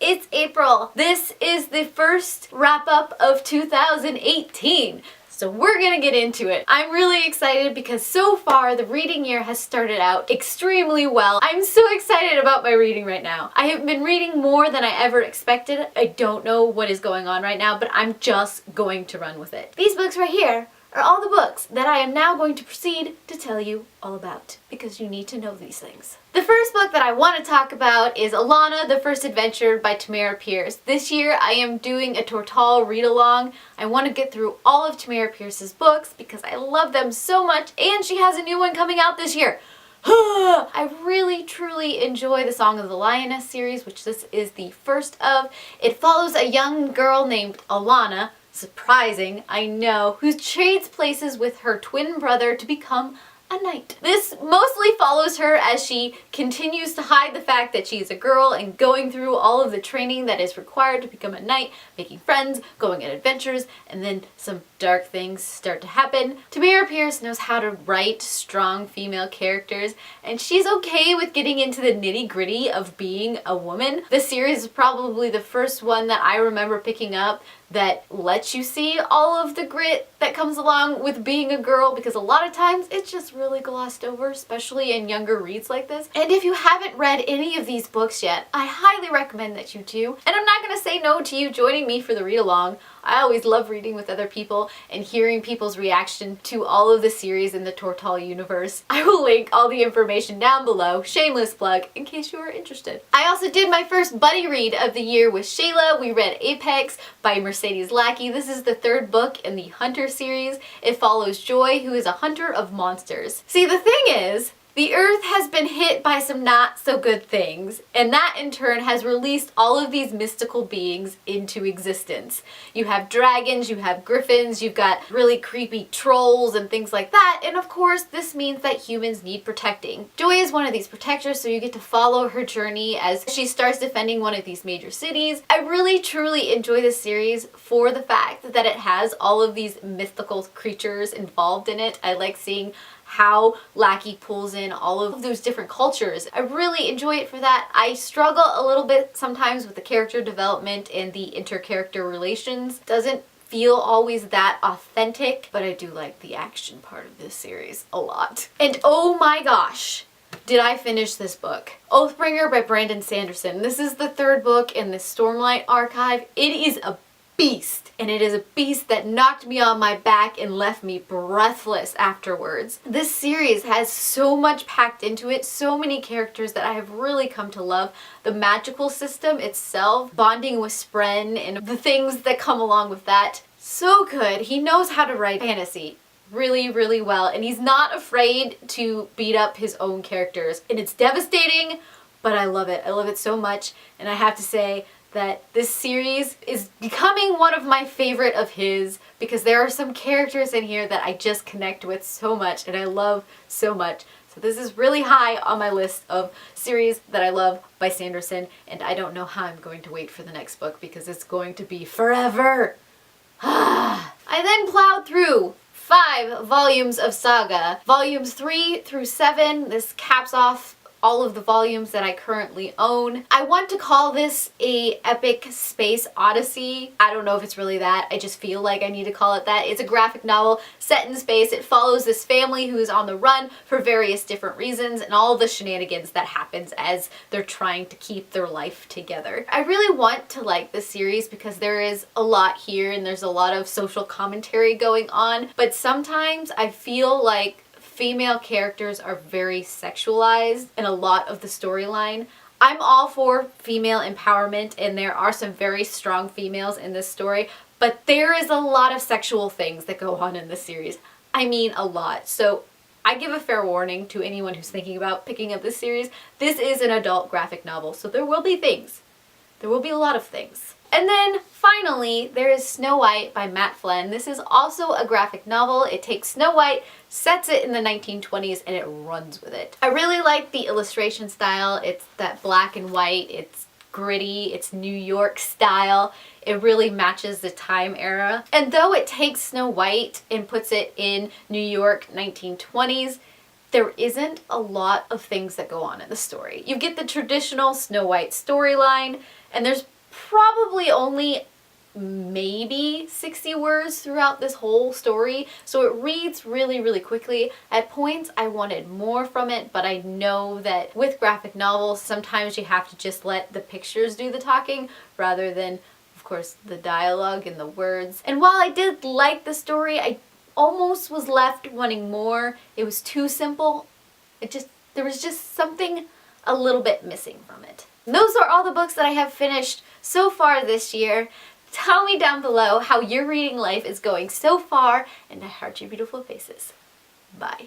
it's April. This is the first wrap-up of 2018. So we're gonna get into it. I'm really excited because so far the reading year has started out extremely well. I'm so excited about my reading right now. I have been reading more than I ever expected. I don't know what is going on right now, but I'm just going to run with it. These books right here are all the books that I am now going to proceed to tell you all about, because you need to know these things. The first book that I want to talk about is Alanna, The First Adventure by Tamera Pierce. This year I am doing a Tortall read-along. I want to get through all of Tamera Pierce's books because I love them so much, and she has a new one coming out this year. I really truly enjoy the Song of the Lioness series, which this is the first of. It follows a young girl named Alanna, surprising, I know, who trades places with her twin brother to become a knight. This mostly follows her as she continues to hide the fact that she's a girl and going through all of the training that is required to become a knight, making friends, going on adventures, and then some dark things start to happen. Tamera Pierce knows how to write strong female characters, and she's okay with getting into the nitty-gritty of being a woman. This series is probably the first one that I remember picking up that lets you see all of the grit that comes along with being a girl, because a lot of times it's just really glossed over, especially in younger reads like this. And if you haven't read any of these books yet, I highly recommend that you do. And I'm not going to say no to you joining me for the read-along. I always love reading with other people and hearing people's reaction to all of the series in the Tortall universe. I will link all the information down below, shameless plug, in case you are interested. I also did my first buddy read of the year with Shayla. We read Apex by Lackey. This is the third book in the Hunter series. It follows Joy, who is a hunter of monsters. See, the thing is, the earth has been hit by some not so good things, and that in turn has released all of these mystical beings into existence. You have dragons, you have griffins, you've got really creepy trolls and things like that, and of course this means that humans need protecting. Joy is one of these protectors, so you get to follow her journey as she starts defending one of these major cities. I really truly enjoy this series for the fact that it has all of these mythical creatures involved in it. I like seeing how Lackey pulls in all of those different cultures. I really enjoy it for that. I struggle a little bit sometimes with the character development and the inter-character relations. Doesn't feel always that authentic, but I do like the action part of this series a lot. And oh my gosh, did I finish this book. Oathbringer by Brandon Sanderson. This is the third book in the Stormlight archive. It is a beast, and it is a beast that knocked me on my back and left me breathless afterwards. This series has so much packed into it, so many characters that I have really come to love. The magical system itself, bonding with Spren and the things that come along with that. So good. He knows how to write fantasy really, really well, and he's not afraid to beat up his own characters. And it's devastating, but I love it. I love it so much, and I have to say that this series is becoming one of my favorite of his, because there are some characters in here that I just connect with so much and I love so much. So this is really high on my list of series that I love by Sanderson, and I don't know how I'm going to wait for the next book because it's going to be forever. I then plowed through 5 volumes of Saga. Volumes 3 through 7, this caps off all of the volumes that I currently own. I want to call this a epic space odyssey. I don't know if it's really that. I just feel like I need to call it that. It's a graphic novel set in space. It follows this family who is on the run for various different reasons and all the shenanigans that happens as they're trying to keep their life together. I really want to like this series because there is a lot here and there's a lot of social commentary going on, but sometimes I feel like female characters are very sexualized in a lot of the storyline. I'm all for female empowerment, and there are some very strong females in this story, but there is a lot of sexual things that go on in this series. I mean, a lot. So I give a fair warning to anyone who's thinking about picking up this series. This is an adult graphic novel, so there will be things. There will be a lot of things. And then finally, there is Snow White by Phelan. This is also a graphic novel. It takes Snow White, sets it in the 1920s, and it runs with it. I really like the illustration style. It's that black and white. It's gritty. It's New York style. It really matches the time era. And though it takes Snow White and puts it in New York 1920s, there isn't a lot of things that go on in the story. You get the traditional Snow White storyline, and there's probably only maybe 60 words throughout this whole story, so it reads really, really quickly. At points I wanted more from it, but I know that with graphic novels sometimes you have to just let the pictures do the talking rather than, of course, the dialogue and the words. And while I did like the story, I almost was left wanting more. It was too simple. There was just something a little bit missing from it. Those are all the books that I have finished so far this year. Tell me down below how your reading life is going so far, and I heart your beautiful faces. Bye.